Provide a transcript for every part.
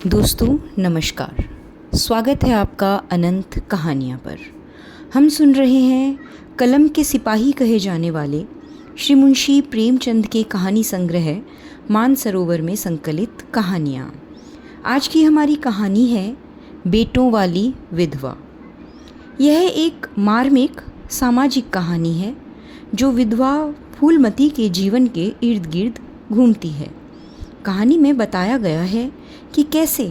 दोस्तों नमस्कार। स्वागत है आपका अनंत कहानियाँ पर। हम सुन रहे हैं कलम के सिपाही कहे जाने वाले श्री मुंशी प्रेमचंद के कहानी संग्रह मानसरोवर में संकलित कहानियाँ। आज की हमारी कहानी है बेटों वाली विधवा। यह एक मार्मिक सामाजिक कहानी है जो विधवा फूलमती के जीवन के इर्द गिर्द घूमती है। कहानी में बताया गया है कि कैसे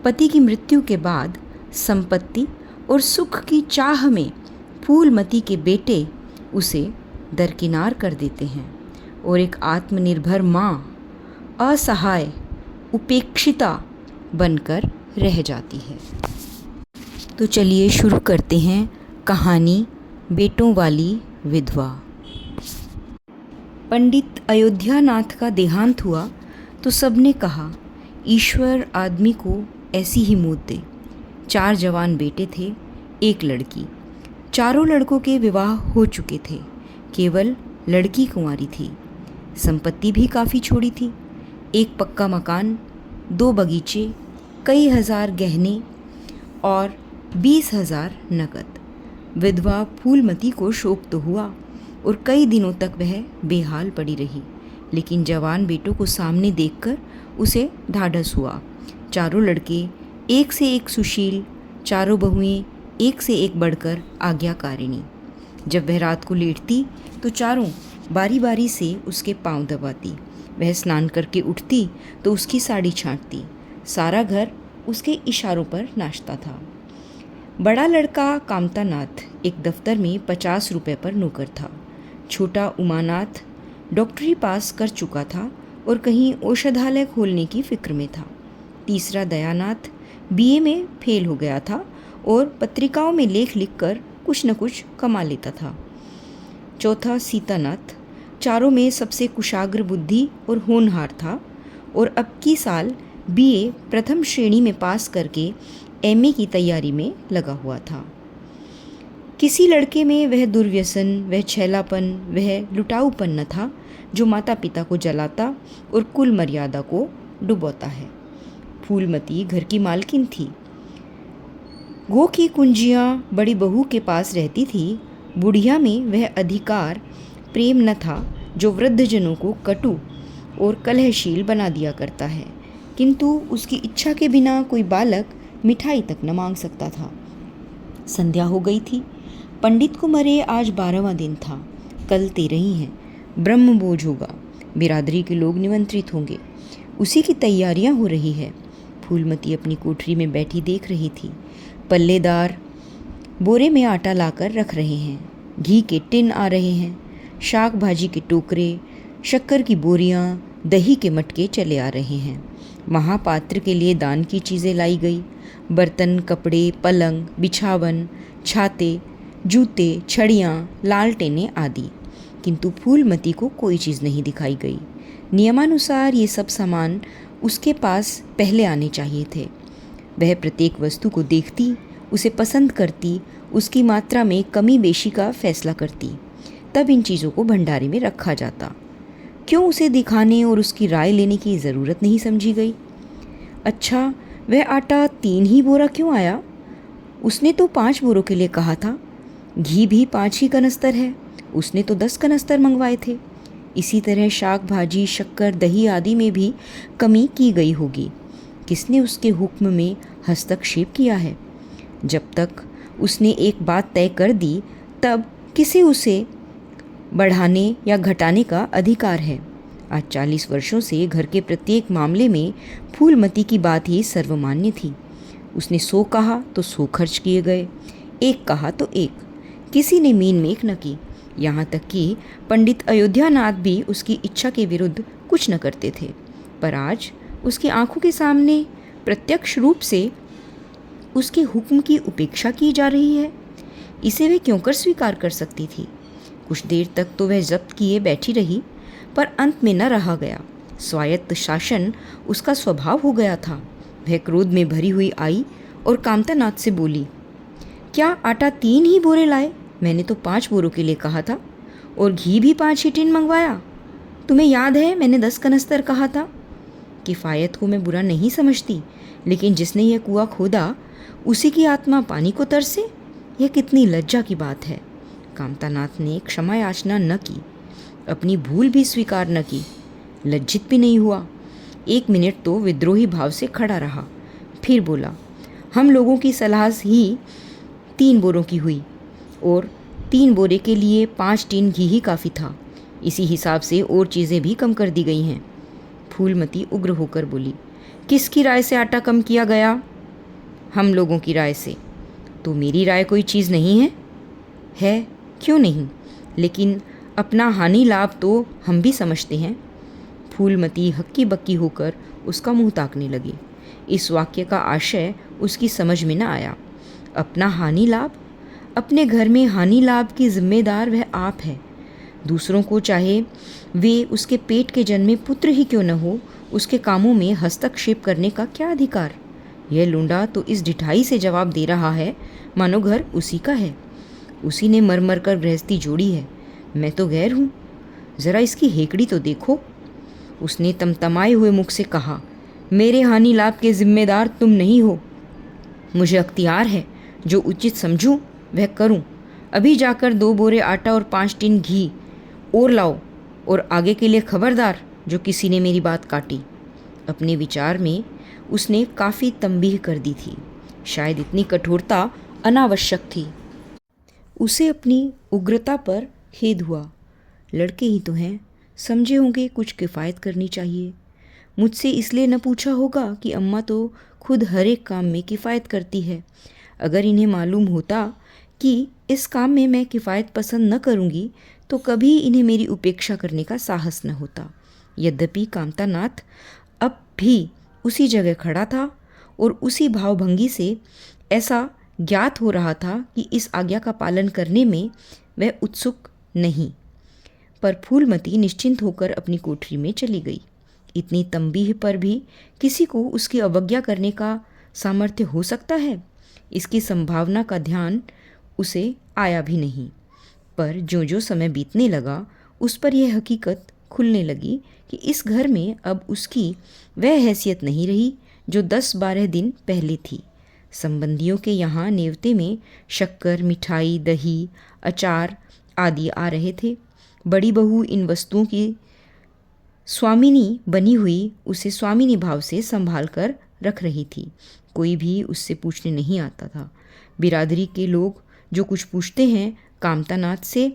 पति की मृत्यु के बाद संपत्ति और सुख की चाह में फूलमती के बेटे उसे दरकिनार कर देते हैं और एक आत्मनिर्भर माँ असहाय उपेक्षिता बनकर रह जाती है। तो चलिए शुरू करते हैं कहानी बेटों वाली विधवा। पंडित अयोध्यानाथ का देहांत हुआ तो सबने कहा ईश्वर आदमी को ऐसी ही मौत दे। 4 जवान बेटे थे, 1 लड़की। चारों लड़कों के विवाह हो चुके थे, केवल लड़की कुंवारी थी। संपत्ति भी काफ़ी छोड़ी थी, 1 पक्का मकान, 2 बगीचे, कई हजार गहने और 20,000 नकद। विधवा फूलमती को शोक तो हुआ और कई दिनों तक वह बेहाल पड़ी रही, लेकिन जवान बेटों को सामने देखकर उसे ढाढ़स हुआ। चारों लड़के एक से एक सुशील, चारों बहुएं एक से एक बढ़कर आज्ञाकारिणी। जब वह रात को लेटती तो चारों बारी बारी से उसके पांव दबाती। वह स्नान करके उठती तो उसकी साड़ी छांटती। सारा घर उसके इशारों पर नाचता था। बड़ा लड़का कामतानाथ एक दफ्तर में 50 रुपये पर नौकर था। छोटा उमानाथ डॉक्टरी पास कर चुका था और कहीं औषधालय खोलने की फिक्र में था। तीसरा दयानाथ बीए में फेल हो गया था और पत्रिकाओं में लेख लिखकर कुछ न कुछ कमा लेता था। चौथा सीतानाथ चारों में सबसे कुशाग्र बुद्धि और होनहार था और अब की साल बीए प्रथम श्रेणी में पास करके एमए की तैयारी में लगा हुआ था। किसी लड़के में वह दुर्व्यसन, वह छैलापन, वह लुटाऊपन न था जो माता पिता को जलाता और कुल मर्यादा को डुबोता है। फूलमती घर की मालकिन थी। गो की कुंजियाँ बड़ी बहू के पास रहती थी। बुढ़िया में वह अधिकार प्रेम न था जो वृद्धजनों को कटु और कलहशील बना दिया करता है, किंतु उसकी इच्छा के बिना कोई बालक मिठाई तक न मांग सकता था। संध्या हो गई थी। पंडित को मरे आज 12वां दिन था। कल 13 है। ब्रह्मभोज होगा, बिरादरी के लोग निमंत्रित होंगे, उसी की तैयारियां हो रही है। फूलमती अपनी कोठरी में बैठी देख रही थी। पल्लेदार बोरे में आटा लाकर रख रहे हैं, घी के टिन आ रहे हैं, शाक भाजी के टोकरे, शक्कर की बोरियां, दही के मटके चले आ रहे हैं। महापात्र के लिए दान की चीज़ें लाई गई, बर्तन, कपड़े, पलंग, बिछावन, छाते, जूते, छड़ियाँ, लालटेनें आदि। किंतु फूलमती को कोई चीज़ नहीं दिखाई गई। नियमानुसार ये सब सामान उसके पास पहले आने चाहिए थे। वह प्रत्येक वस्तु को देखती, उसे पसंद करती, उसकी मात्रा में कमी बेशी का फैसला करती, तब इन चीज़ों को भंडारे में रखा जाता। क्यों उसे दिखाने और उसकी राय लेने की ज़रूरत नहीं समझी गई? अच्छा, वह आटा 3 ही बोरा क्यों आया? उसने तो 5 बोरों के लिए कहा था। घी भी 5 ही कनस्तर है, उसने तो 10 कनस्तर मंगवाए थे। इसी तरह शाक भाजी, शक्कर, दही आदि में भी कमी की गई होगी। किसने उसके हुक्म में हस्तक्षेप किया है? जब तक उसने एक बात तय कर दी तब किसे उसे बढ़ाने या घटाने का अधिकार है? आज 40 वर्षों से घर के प्रत्येक मामले में फूलमती की बात ही सर्वमान्य थी। उसने 100 कहा तो 100 खर्च किए गए, 1 कहा तो 1, किसी ने मीन मेक न की। यहाँ तक कि पंडित अयोध्यानाथ भी उसकी इच्छा के विरुद्ध कुछ न करते थे। पर आज उसकी आंखों के सामने प्रत्यक्ष रूप से उसके हुक्म की उपेक्षा की जा रही है। इसे वह क्यों कर स्वीकार कर सकती थी? कुछ देर तक तो वह जब्त किए बैठी रही, पर अंत में न रहा गया। स्वायत्त शासन उसका स्वभाव हो गया था। वह क्रोध में भरी हुई आई और कामतानाथ से बोली, क्या आटा 3 ही बोरे लाए? मैंने तो 5 बोरों के लिए कहा था और घी भी 5 ही टिन मंगवाया। तुम्हें याद है मैंने 10 कनस्तर कहा था। किफ़ायत को मैं बुरा नहीं समझती, लेकिन जिसने यह कुआं खोदा उसी की आत्मा पानी को तरसे, यह कितनी लज्जा की बात है। कामतानाथ ने क्षमा याचना न की, अपनी भूल भी स्वीकार न की, लज्जित भी नहीं हुआ। 1 मिनट तो विद्रोही भाव से खड़ा रहा, फिर बोला, हम लोगों की सलाह ही 3 बोरों की हुई और 3 बोरे के लिए 5 टीन घी ही काफ़ी था। इसी हिसाब से और चीज़ें भी कम कर दी गई हैं। फूलमती उग्र होकर बोली, किसकी राय से आटा कम किया गया? हम लोगों की राय से। तो मेरी राय कोई चीज़ नहीं है? है, क्यों नहीं, लेकिन अपना हानि लाभ तो हम भी समझते हैं। फूलमती हक्की बक्की होकर उसका मुंह ताकने लगी। इस वाक्य का आशय उसकी समझ में न आया। अपना हानि लाभ? अपने घर में हानि लाभ की जिम्मेदार वह आप है। दूसरों को, चाहे वे उसके पेट के जन्मे पुत्र ही क्यों न हो, उसके कामों में हस्तक्षेप करने का क्या अधिकार? यह लूंडा तो इस ढिठाई से जवाब दे रहा है मानो घर उसी का है। उसी ने मर मर कर गृहस्थी जोड़ी है, मैं तो गैर हूँ। ज़रा इसकी हेकड़ी तो देखो। उसने तमतमाए हुए मुख से कहा, मेरे हानि लाभ के जिम्मेदार तुम नहीं हो। मुझे अख्तियार है, जो उचित समझूं वह करूं। अभी जाकर 2 बोरे आटा और 5 टीन घी और लाओ, और आगे के लिए खबरदार जो किसी ने मेरी बात काटी। अपने विचार में उसने काफ़ी तंबीह कर दी थी। शायद इतनी कठोरता अनावश्यक थी। उसे अपनी उग्रता पर खेद हुआ। लड़के ही तो हैं, समझे होंगे कुछ किफ़ायत करनी चाहिए। मुझसे इसलिए न पूछा होगा कि अम्मा तो खुद हर एक काम में किफ़ायत करती है। अगर इन्हें मालूम होता कि इस काम में मैं किफ़ायत पसंद न करूँगी तो कभी इन्हें मेरी उपेक्षा करने का साहस न होता। यद्यपि कामतानाथ अब भी उसी जगह खड़ा था और उसी भावभंगी से ऐसा ज्ञात हो रहा था कि इस आज्ञा का पालन करने में वह उत्सुक नहीं। पर फूलमती निश्चिंत होकर अपनी कोठरी में चली गई। इतनी तंबीह पर भी किसी को उसकी अवज्ञा करने का सामर्थ्य हो सकता है, इसकी संभावना का ध्यान उसे आया भी नहीं। पर जो जो समय बीतने लगा उस पर यह हकीकत खुलने लगी कि इस घर में अब उसकी वह हैसियत नहीं रही जो 10-12 दिन पहले थी। संबंधियों के यहाँ नेवते में शक्कर, मिठाई, दही, अचार आदि आ रहे थे। बड़ी बहू इन वस्तुओं की स्वामिनी बनी हुई उसे स्वामिनी भाव से संभाल कर रख रही थी। कोई भी उससे पूछने नहीं आता था। बिरादरी के लोग जो कुछ पूछते हैं कामतानाथ से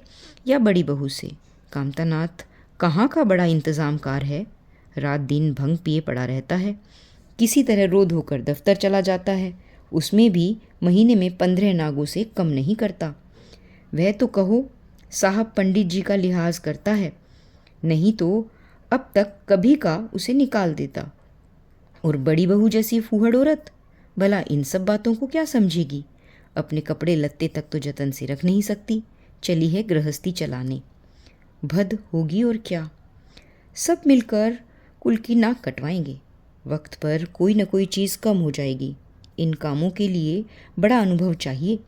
या बड़ी बहू से। कामतानाथ कहाँ का बड़ा इंतज़ामकार है, रात दिन भंग पिए पड़ा रहता है, किसी तरह रोध होकर दफ्तर चला जाता है, उसमें भी महीने में 15 नागों से कम नहीं करता। वह तो कहो साहब पंडित जी का लिहाज करता है, नहीं तो अब तक कभी का उसे निकाल देता। और बड़ी बहू जैसी फूहड़ औरत भला इन सब बातों को क्या समझेगी? अपने कपड़े लत्ते तक तो जतन से रख नहीं सकती, चली है गृहस्थी चलाने। भद होगी और क्या। सब मिलकर कुल की नाक कटवाएंगे। वक्त पर कोई न कोई चीज़ कम हो जाएगी। इन कामों के लिए बड़ा अनुभव चाहिए।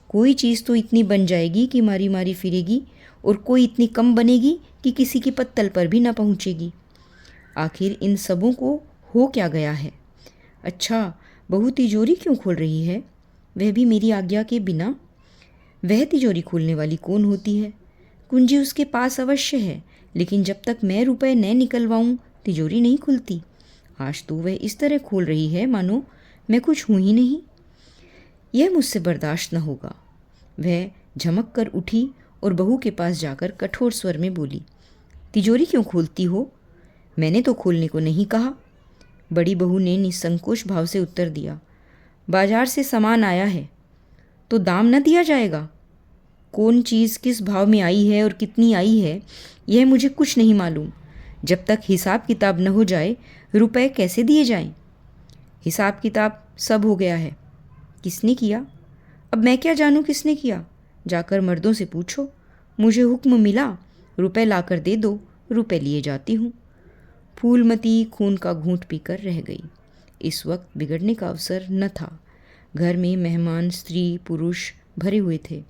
कोई चीज़ तो इतनी बन जाएगी कि मारी मारी फिरेगी, और कोई इतनी कम बनेगी कि किसी की पत्तल पर भी न पहुँचेगी। आखिर इन सबों को हो क्या गया है? अच्छा, बहू तिजोरी क्यों खोल रही है, वह भी मेरी आज्ञा के बिना? वह तिजोरी खोलने वाली कौन होती है? कुंजी उसके पास अवश्य है, लेकिन जब तक मैं रुपए न निकलवाऊँ तिजोरी नहीं खुलती। आज तो वह इस तरह खोल रही है मानो मैं कुछ हूँ ही नहीं। यह मुझसे बर्दाश्त न होगा। वह झमक कर उठी और बहू के पास जाकर कठोर स्वर में बोली, तिजोरी क्यों खोलती हो? मैंने तो खोलने को नहीं कहा। बड़ी बहू ने निसंकोच भाव से उत्तर दिया, बाजार से सामान आया है तो दाम न दिया जाएगा? कौन चीज़ किस भाव में आई है और कितनी आई है यह मुझे कुछ नहीं मालूम। जब तक हिसाब किताब न हो जाए रुपए कैसे दिए जाएं? हिसाब किताब सब हो गया है। किसने किया? अब मैं क्या जानूं किसने किया? जाकर मर्दों से पूछो। मुझे हुक्म मिला, रुपए लाकर दे दो, रुपए लिए जाती हूँ। फूलमती खून का घूंट पीकर रह गई। इस वक्त बिगड़ने का अवसर न था। घर में मेहमान, स्त्री पुरुष भरे हुए थे।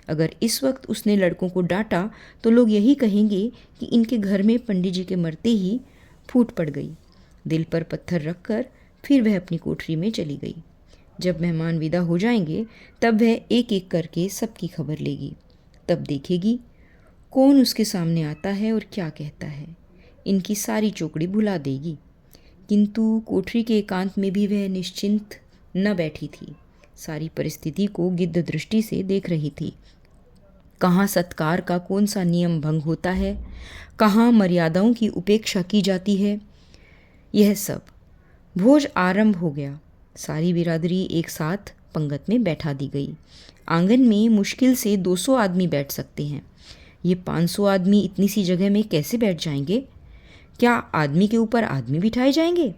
अगर इस वक्त उसने लड़कों को डांटा तो लोग यही कहेंगे कि इनके घर में पंडित जी के मरते ही फूट पड़ गई। दिल पर पत्थर रखकर फिर वह अपनी कोठरी में चली गई। जब मेहमान विदा हो जाएंगे तब वह एक एक करके सबकी खबर लेगी। तब देखेगी कौन उसके सामने आता है और क्या कहता है। इनकी सारी चौकड़ी भुला देगी। किंतु कोठरी के एकांत में भी वह निश्चिंत न बैठी थी। सारी परिस्थिति को गिद्ध दृष्टि से देख रही थी। कहाँ सत्कार का कौन सा नियम भंग होता है, कहाँ मर्यादाओं की उपेक्षा की जाती है। यह सब। भोज आरंभ हो गया। सारी बिरादरी एक साथ पंगत में बैठा दी गई। आंगन में मुश्किल से 200 आदमी बैठ सकते हैं। ये 500 आदमी इतनी सी जगह में कैसे बैठ जाएंगे? क्या आदमी के ऊपर आदमी बिठाए जाएंगे?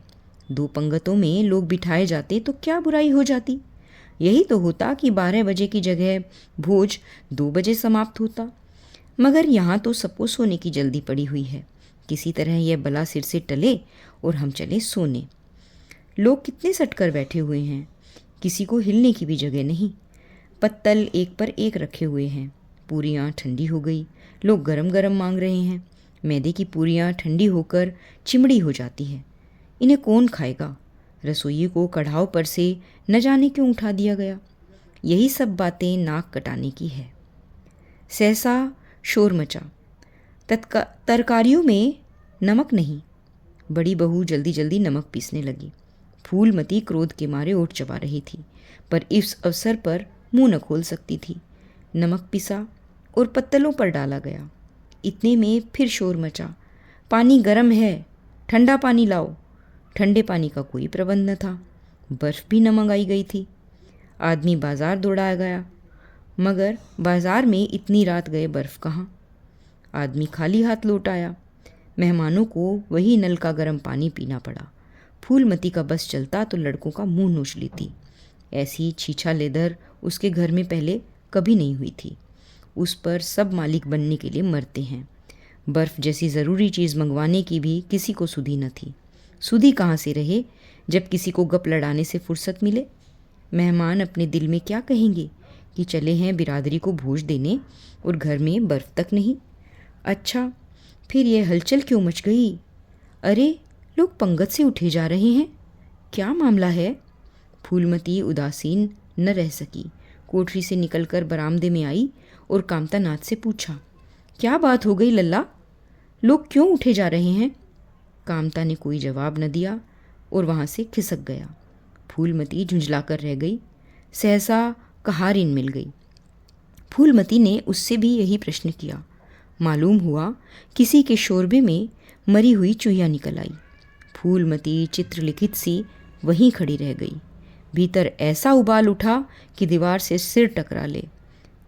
2 पंगतों में लोग बिठाए जाते तो क्या बुराई हो जाती? यही तो होता कि 12 बजे की जगह भोज 2 बजे समाप्त होता। मगर यहाँ तो सबको सोने की जल्दी पड़ी हुई है। किसी तरह यह बला सिर से टले और हम चले सोने। लोग कितने सटकर बैठे हुए हैं, किसी को हिलने की भी जगह नहीं। पत्तल एक पर एक रखे हुए हैं। पूरियाँ ठंडी हो गई, लोग गरम गरम मांग रहे हैं। मैदे की पूरियाँ ठंडी होकर चिमड़ी हो जाती है। इन्हें कौन खाएगा? रसोई को कढ़ाव पर से न जाने क्यों उठा दिया गया। यही सब बातें नाक कटाने की है। सहसा शोर मचा। तरकारियों में नमक नहीं। बड़ी बहू जल्दी जल्दी नमक पीसने लगी। फूलमती क्रोध के मारे ओठ चबा रही थी, पर इस अवसर पर मुंह न खोल सकती थी। नमक पिसा और पत्तलों पर डाला गया। इतने में फिर शोर मचा। पानी गर्म है, ठंडा पानी लाओ। ठंडे पानी का कोई प्रबंध न था। बर्फ़ भी न मंगाई गई थी। आदमी बाज़ार दौड़ाया गया, मगर बाज़ार में इतनी रात गए बर्फ़ कहाँ। आदमी खाली हाथ लौट आया। मेहमानों को वही नल का गर्म पानी पीना पड़ा। फूलमती का बस चलता तो लड़कों का मुंह नोच लेती। ऐसी छीछा लेदर उसके घर में पहले कभी नहीं हुई थी। उस पर सब मालिक बनने के लिए मरते हैं। बर्फ़ जैसी ज़रूरी चीज़ मंगवाने की भी किसी को सुधी न थी। सुधी कहाँ से रहे जब किसी को गप लड़ाने से फुर्सत मिले। मेहमान अपने दिल में क्या कहेंगे कि चले हैं बिरादरी को भोज देने और घर में बर्फ़ तक नहीं। अच्छा, फिर यह हलचल क्यों मच गई? अरे, लोग पंगत से उठे जा रहे हैं। क्या मामला है? फूलमती उदासीन न रह सकी। कोठरी से निकलकर बरामदे में आई और कामतानाथ से पूछा, क्या बात हो गई लल्ला? लोग क्यों उठे जा रहे हैं? कामता ने कोई जवाब न दिया और वहाँ से खिसक गया। फूलमती झुंझलाकर रह गई। सहसा कहारिन मिल गई। फूलमती ने उससे भी यही प्रश्न किया। मालूम हुआ किसी के शोरबे में मरी हुई चूहिया निकल आई। फूलमती चित्रलिखित सी वहीं खड़ी रह गई। भीतर ऐसा उबाल उठा कि दीवार से सिर टकरा ले।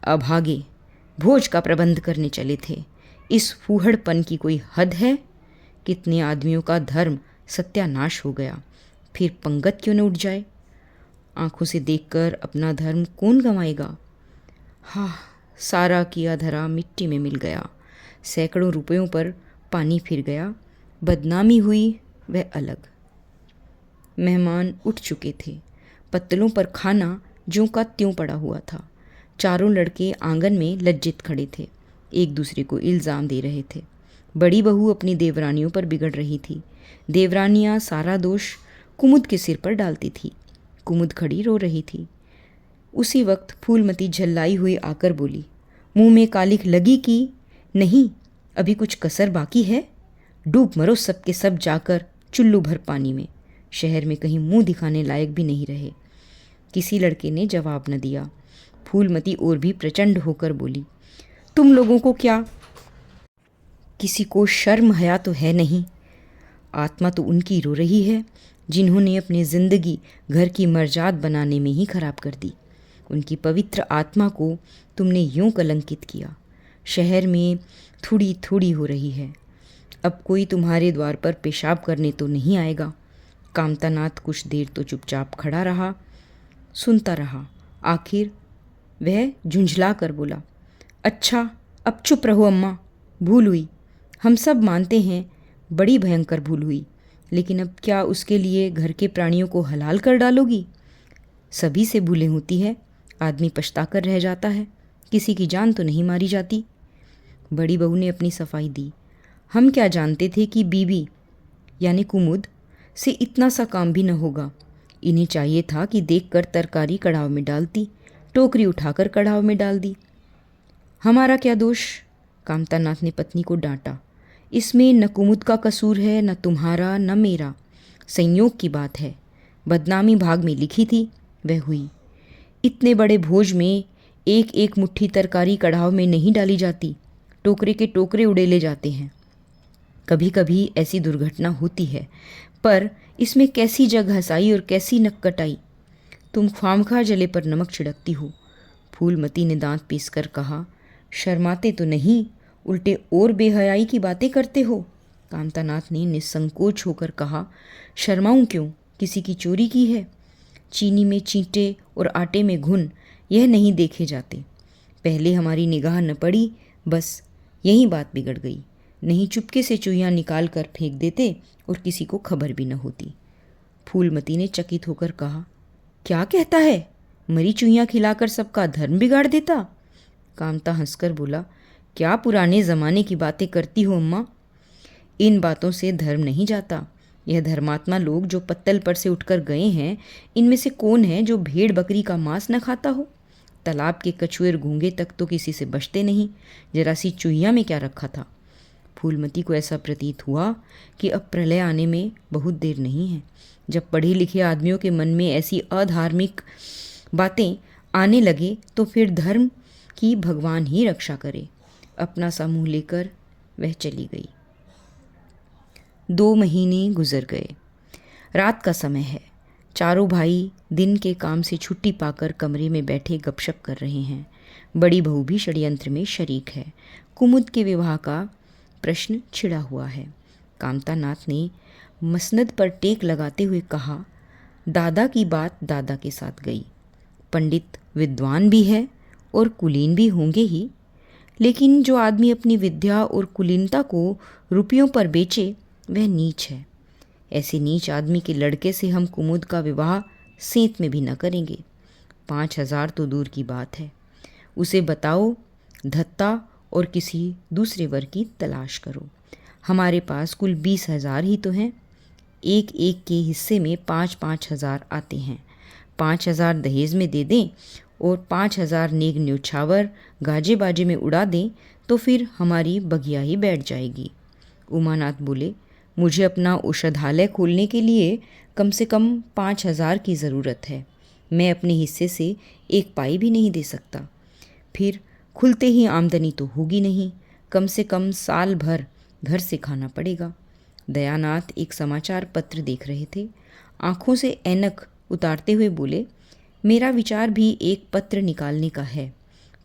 अभागे, भोज का प्रबंध करने चले थे। इस फूहड़पन की कोई हद है? कितने आदमियों का धर्म सत्यानाश हो गया। फिर पंगत क्यों न उठ जाए? आंखों से देखकर अपना धर्म कौन गंवाएगा? हाँ, सारा किया धरा मिट्टी में मिल गया। सैकड़ों रुपयों पर पानी फिर गया। बदनामी हुई वह अलग। मेहमान उठ चुके थे। पत्तलों पर खाना ज्यों का त्यों पड़ा हुआ था। चारों लड़के आंगन में लज्जित खड़े थे, एक दूसरे को इल्ज़ाम दे रहे थे। बड़ी बहू अपनी देवरानियों पर बिगड़ रही थी। देवरानियाँ सारा दोष कुमुद के सिर पर डालती थी। कुमुद खड़ी रो रही थी। उसी वक्त फूलमती झल्लाई हुई आकर बोली, मुंह में कालिख लगी कि नहीं, अभी कुछ कसर बाकी है? डूब मरो सब के सब जाकर चुल्लू भर पानी में। शहर में कहीं मुंह दिखाने लायक भी नहीं रहे। किसी लड़के ने जवाब न दिया। फूलमती और भी प्रचंड होकर बोली, तुम लोगों को क्या, किसी को शर्म हया तो है नहीं? आत्मा तो उनकी रो रही है जिन्होंने अपनी ज़िंदगी घर की मर्जाद बनाने में ही खराब कर दी। उनकी पवित्र आत्मा को तुमने यूं कलंकित किया। शहर में थोड़ी थोड़ी हो रही है। अब कोई तुम्हारे द्वार पर पेशाब करने तो नहीं आएगा। कामतानाथ कुछ देर तो चुपचाप खड़ा रहा, सुनता रहा। आखिर वह झुंझला कर बोला, अच्छा, अब चुप रहो अम्मा, भूल हुई। हम सब मानते हैं बड़ी भयंकर भूल हुई, लेकिन अब क्या उसके लिए घर के प्राणियों को हलाल कर डालोगी? सभी से भूलें होती है, आदमी पछता कर रह जाता है, किसी की जान तो नहीं मारी जाती। बड़ी बहू ने अपनी सफाई दी। हम क्या जानते थे कि बीबी यानी कुमुद से इतना सा काम भी न होगा। इन्हें चाहिए था कि देखकर तरकारी कढ़ाव में डालती, टोकरी उठाकर कढ़ाव में डाल दी। हमारा क्या दोष? कामतानाथ ने पत्नी को डांटा। इसमें न कुमुद का कसूर है, न तुम्हारा न मेरा। संयोग की बात है। बदनामी भाग में लिखी थी, वह हुई। इतने बड़े भोज में एक एक मुट्ठी तरकारी कढ़ाव में नहीं डाली जाती, टोकरे के टोकरे उड़ेले जाते हैं। कभी कभी ऐसी दुर्घटना होती है, पर इसमें कैसी जग हंसाई और कैसी नक कटाई। तुम खामखा जले पर नमक छिड़कती हो। फूलमती ने दांत पीसकर कहा। शर्माते तो नहीं, उल्टे और बेहयाई की बातें करते हो। कामतानाथ ने निसंकोच होकर कहा। शर्माऊं क्यों? किसी की चोरी की है? चीनी में चींटे और आटे में घुन, यह नहीं देखे जाते। पहले हमारी निगाह न पड़ी, बस यही बात बिगड़ गई। नहीं चुपके से चूहियाँ निकाल कर फेंक देते और किसी को खबर भी न होती। फूलमती ने चकित होकर कहा। क्या कहता है? मरी चूहियाँ खिलाकर सबका धर्म बिगाड़ देता? कामता हंसकर बोला। क्या पुराने ज़माने की बातें करती हो अम्मा? इन बातों से धर्म नहीं जाता। यह धर्मात्मा लोग जो पत्तल पर से उठकर गए हैं, इनमें से कौन है जो भेड़ बकरी का मांस न खाता हो? तालाब के कछुए और घूंगे तक तो किसी से बचते नहीं, जरा सी चूहिया में क्या रखा था। फूलमती को ऐसा प्रतीत हुआ कि अब प्रलय आने में बहुत देर नहीं है। जब पढ़े लिखे आदमियों के मन में ऐसी अधार्मिक बातें आने लगे तो फिर धर्म की भगवान ही रक्षा करे। अपना सा मुँह लेकर वह चली गई। 2 महीने गुजर गए। रात का समय है। चारों भाई दिन के काम से छुट्टी पाकर कमरे में बैठे गपशप कर रहे हैं। बड़ी बहू भी षड्यंत्र में शरीक है। कुमुद के विवाह का प्रश्न छिड़ा हुआ है। कामतानाथ ने मसनद पर टेक लगाते हुए कहा। दादा की बात दादा के साथ गई। पंडित विद्वान भी है और कुलीन भी होंगे ही, लेकिन जो आदमी अपनी विद्या और कुलीनता को रुपयों पर बेचे वह नीच है। ऐसे नीच आदमी के लड़के से हम कुमुद का विवाह सेंत में भी न करेंगे। 5,000 तो दूर की बात है। उसे बताओ धत्ता और किसी दूसरे वर की तलाश करो। हमारे पास कुल 20,000 ही तो हैं। एक एक के हिस्से में 5-5 हज़ार आते हैं। 5,000 दहेज में दे दें और 5,000 नेग न्योछावर गाजे बाजे में उड़ा दें तो फिर हमारी बगिया ही बैठ जाएगी। उमानाथ बोले। मुझे अपना औषधालय खोलने के लिए कम से कम 5,000 की ज़रूरत है। मैं अपने हिस्से से 1 पाई भी नहीं दे सकता। फिर खुलते ही आमदनी तो होगी नहीं, कम से कम साल भर घर से खाना पड़ेगा। दयानाथ एक समाचार पत्र देख रहे थे। आँखों से ऐनक उतारते हुए बोले। मेरा विचार भी एक पत्र निकालने का है।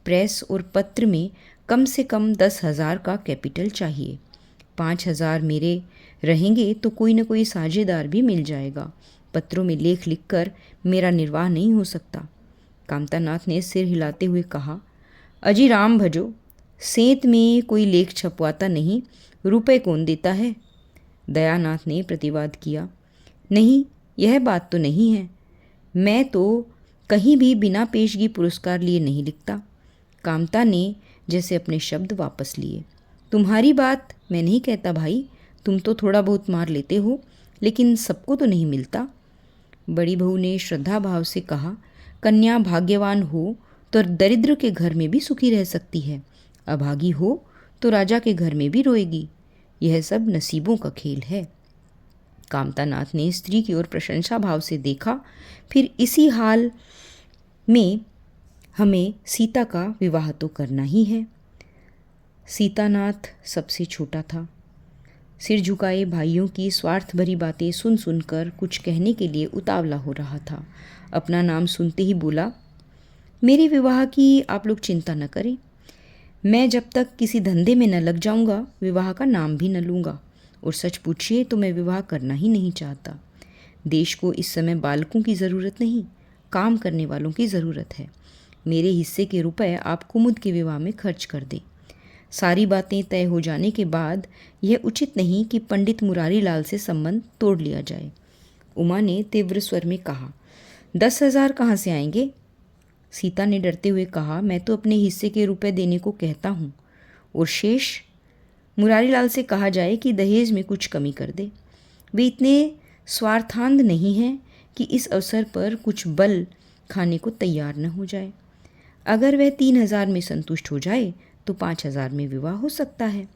प्रेस और पत्र में कम से कम 10,000 का कैपिटल चाहिए। 5,000 मेरे रहेंगे तो कोई न कोई साझेदार भी मिल जाएगा। पत्रों में लेख लिखकर मेरा निर्वाह नहीं हो सकता। कामतानाथ ने सिर हिलाते हुए कहा। अजी राम भजो, सेंत में कोई लेख छपवाता नहीं, रुपए कौन देता है? दयानाथ ने प्रतिवाद किया। नहीं, यह बात तो नहीं है। मैं तो कहीं भी बिना पेशगी पुरस्कार लिए नहीं लिखता। कामता ने जैसे अपने शब्द वापस लिए। तुम्हारी बात मैं नहीं कहता भाई, तुम तो थोड़ा बहुत मार लेते हो, लेकिन सबको तो नहीं मिलता। बड़ी बहू ने श्रद्धा भाव से कहा। कन्या भाग्यवान हो तो दरिद्र के घर में भी सुखी रह सकती है, अभागी हो तो राजा के घर में भी रोएगी। यह सब नसीबों का खेल है। कामतानाथ ने स्त्री की ओर प्रशंसा भाव से देखा। फिर इसी हाल में हमें सीता का विवाह तो करना ही है। सीतानाथ सबसे छोटा था। सिर झुकाए भाइयों की स्वार्थ भरी बातें सुन सुनकर कुछ कहने के लिए उतावला हो रहा था। अपना नाम सुनते ही बोला। मेरे विवाह की आप लोग चिंता न करें। मैं जब तक किसी धंधे में न लग जाऊंगा विवाह का नाम भी न लूँगा। और सच पूछिए तो मैं विवाह करना ही नहीं चाहता। देश को इस समय बालकों की ज़रूरत नहीं, काम करने वालों की ज़रूरत है। मेरे हिस्से के रुपए आप कुमुद के विवाह में खर्च कर दें। सारी बातें तय हो जाने के बाद यह उचित नहीं कि पंडित मुरारी लाल से संबंध तोड़ लिया जाए। उमा ने तीव्र स्वर में कहा। 10,000 कहाँ से आएंगे? सीता ने डरते हुए कहा। मैं तो अपने हिस्से के रुपए देने को कहता हूँ, और शेष मुरारी लाल से कहा जाए कि दहेज में कुछ कमी कर दे। वे इतने स्वार्थांध नहीं है कि इस अवसर पर कुछ बल खाने को तैयार न हो जाए। अगर वह 3,000 में संतुष्ट हो जाए तो 5,000 में विवाह हो सकता है।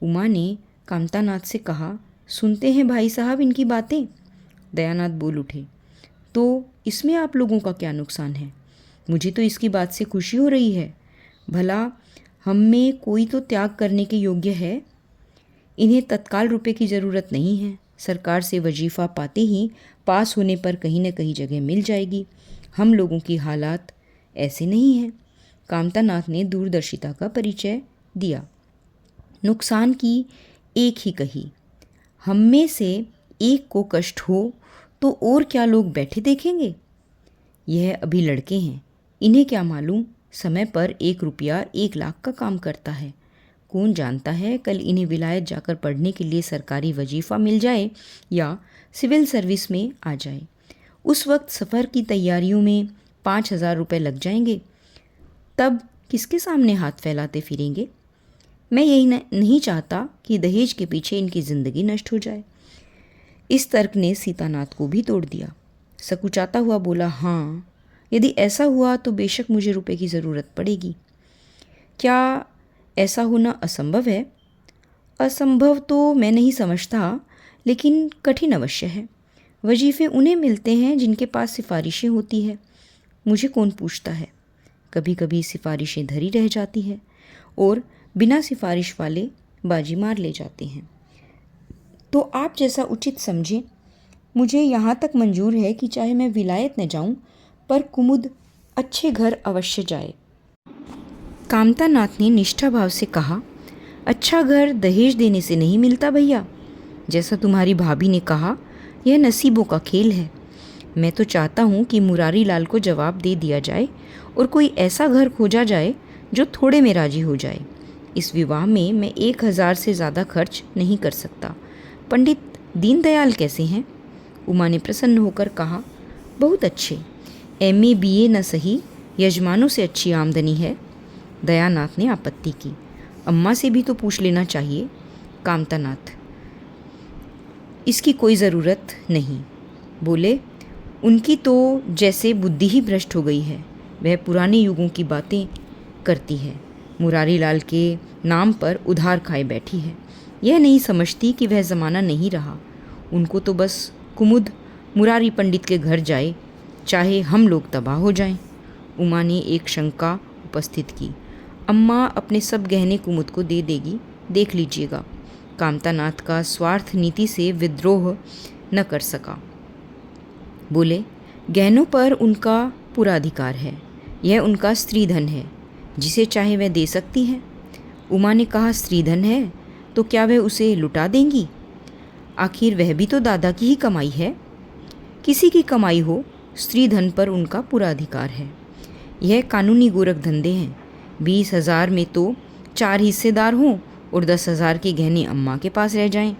उमा ने कामतानाथ से कहा, सुनते हैं भाई साहब इनकी बातें। दयानाथ बोल उठे, तो इसमें आप लोगों का क्या नुकसान है? मुझे तो इसकी बात से खुशी हो रही है। भला हम में कोई तो त्याग करने के योग्य है। इन्हें तत्काल रुपए की ज़रूरत नहीं है। सरकार से वजीफ़ा पाते ही पास होने पर कहीं न कहीं जगह मिल जाएगी। हम लोगों की हालात ऐसे नहीं हैं। कामतानाथ ने दूरदर्शिता का परिचय दिया। नुकसान की एक ही कही। हम में से एक को कष्ट हो तो और क्या लोग बैठे देखेंगे? यह अभी लड़के हैं, इन्हें क्या मालूम समय पर 1 रुपया 1 लाख का काम करता है। कौन जानता है कल इन्हें विलायत जाकर पढ़ने के लिए सरकारी वजीफ़ा मिल जाए या सिविल सर्विस में आ जाए। उस वक्त सफ़र की तैयारियों में 5,000 रुपये लग जाएंगे। तब किसके सामने हाथ फैलाते फिरेंगे? मैं यही नहीं चाहता कि दहेज के पीछे इनकी ज़िंदगी नष्ट हो जाए। इस तर्क ने सीतानाथ को भी तोड़ दिया। सकुचाता हुआ बोला, हाँ, यदि ऐसा हुआ तो बेशक मुझे रुपए की ज़रूरत पड़ेगी। क्या ऐसा होना असंभव है? असंभव तो मैं नहीं समझता, लेकिन कठिन अवश्य है। वजीफ़े उन्हें मिलते हैं जिनके पास सिफारिशें होती है। मुझे कौन पूछता है? कभी कभी सिफारिशें धरी रह जाती है और बिना सिफारिश वाले बाजी मार ले जाते हैं। तो आप जैसा उचित समझें। मुझे यहाँ तक मंजूर है कि चाहे मैं विलायत न जाऊँ, पर कुमुद अच्छे घर अवश्य जाए। कामतानाथ ने निष्ठा भाव से कहा, अच्छा घर दहेज देने से नहीं मिलता भैया। जैसा तुम्हारी भाभी ने कहा, यह नसीबों का खेल है। मैं तो चाहता हूँ कि मुरारी लाल को जवाब दे दिया जाए और कोई ऐसा घर खोजा जाए जो थोड़े में राजी हो जाए। इस विवाह में मैं 1,000 से ज़्यादा खर्च नहीं कर सकता। पंडित दीनदयाल कैसे हैं? उमा ने प्रसन्न होकर कहा, बहुत अच्छे। MA BA न सही, यजमानों से अच्छी आमदनी है। दयानाथ ने आपत्ति की, अम्मा से भी तो पूछ लेना चाहिए। कामतानाथ, इसकी कोई ज़रूरत नहीं। बोले, उनकी तो जैसे बुद्धि ही भ्रष्ट हो गई है। वह पुराने युगों की बातें करती है। मुरारी लाल के नाम पर उधार खाए बैठी है। यह नहीं समझती कि वह ज़माना नहीं रहा। उनको तो बस कुमुद मुरारी पंडित के घर जाए, चाहे हम लोग तबाह हो जाएं। उमा ने एक शंका उपस्थित की, अम्मा अपने सब गहने कुमुद को दे देगी, देख लीजिएगा। कामतानाथ का स्वार्थ नीति से विद्रोह न कर सका। बोले, गहनों पर उनका पूरा अधिकार है। यह उनका स्त्रीधन है, जिसे चाहे वह दे सकती है। उमा ने कहा, स्त्रीधन है तो क्या वह उसे लुटा देंगी? आखिर वह भी तो दादा की ही कमाई है। किसी की कमाई हो, स्त्रीधन पर उनका पूरा अधिकार है। यह कानूनी गोरख धंधे हैं। 20,000 में तो 4 हिस्सेदार हों और 10,000 के गहने अम्मा के पास रह जाएं।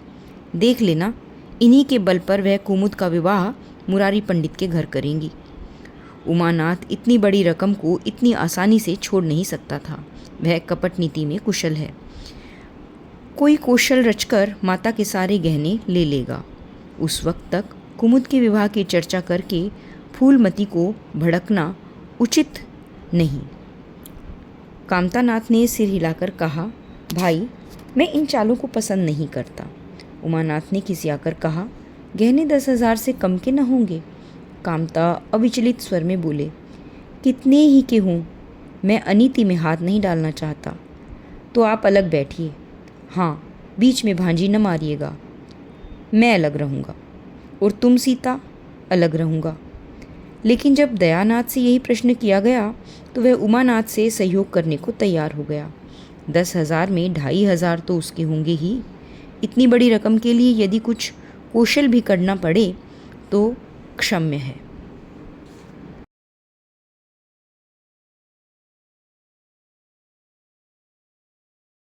देख लेना, इन्हीं के बल पर वह कुमुद का विवाह मुरारी पंडित के घर करेंगी। उमानाथ इतनी बड़ी रकम को इतनी आसानी से छोड़ नहीं सकता था। वह कपट नीति में कुशल है। कोई कौशल रचकर माता के सारे गहने ले लेगा। उस वक्त तक कुमुद के विवाह की चर्चा करके फूलमती को भड़कना उचित नहीं। कामतानाथ ने सिर हिलाकर कहा, भाई, मैं इन चालों को पसंद नहीं करता। उमानाथ ने खिसियाकर कहा, गहने 10,000 से कम के न होंगे। कामता अविचलित स्वर में बोले, कितने ही के हों, मैं अनीति में हाथ नहीं डालना चाहता। तो आप अलग बैठिए। हाँ, बीच में भांजी न मारिएगा। मैं अलग रहूँगा और तुम सीता अलग रहूँगा। लेकिन जब दयानाथ से यही प्रश्न किया गया तो वह उमानाथ से सहयोग करने को तैयार हो गया। 10,000 में 2,500 तो उसके होंगे ही। इतनी बड़ी रकम के लिए यदि कुछ कौशल भी करना पड़े तो क्षम्य है।